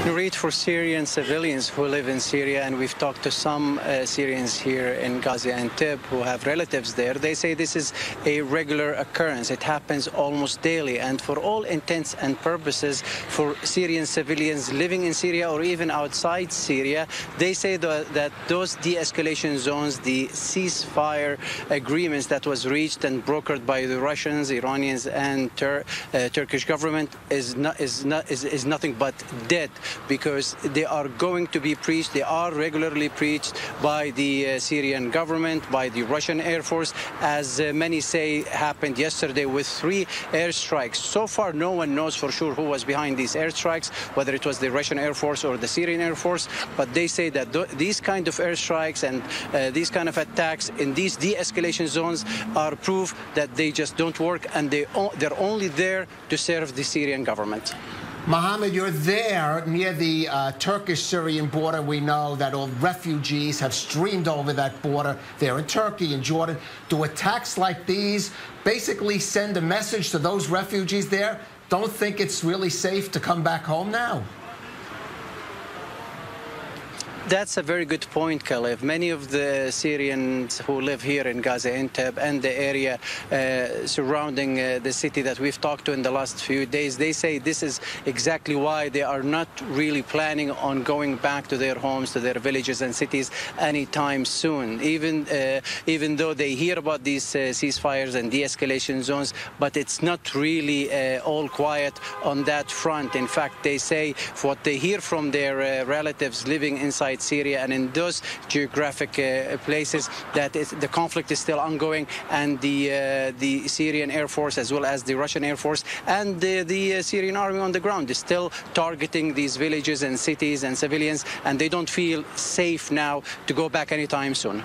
Nurit, for Syrian civilians who live in Syria, and we've talked to some Syrians here in Gaziantep who have relatives there, they say this is a regular occurrence. It happens almost daily, and for all intents and purposes, for Syrian civilians living in Syria or even outside Syria, they say that those de-escalation zones, the ceasefire agreements that was reached and brokered by the Russians, Iranians, and Turkish government is nothing but dead, because they are going to be preached. They are regularly preached by the Syrian government, by the Russian Air Force, as many say happened yesterday with 3 airstrikes. So far, no one knows for sure who was behind these airstrikes, whether it was the Russian Air Force or the Syrian Air Force, but they say that these kind of airstrikes and these kind of attacks in these de-escalation zones are proof that they just don't work, and they're only there to serve the Syrian government. Mohammed, you're there near the Turkish-Syrian border. We know that all refugees have streamed over that border. They're in Turkey and Jordan. Do attacks like these basically send a message to those refugees there? Don't think it's really safe to come back home now? That's a very good point, Khalif. Many of the Syrians who live here in Gaziantep and the area surrounding the city that we've talked to in the last few days, they say this is exactly why they are not really planning on going back to their homes, to their villages and cities anytime soon, even though they hear about these ceasefires and de-escalation zones, but it's not really all quiet on that front. In fact, they say what they hear from their relatives living inside Syria and in those geographic places, that the conflict is still ongoing, and the Syrian Air Force as well as the Russian Air Force and the Syrian army on the ground is still targeting these villages and cities and civilians, and they don't feel safe now to go back anytime soon.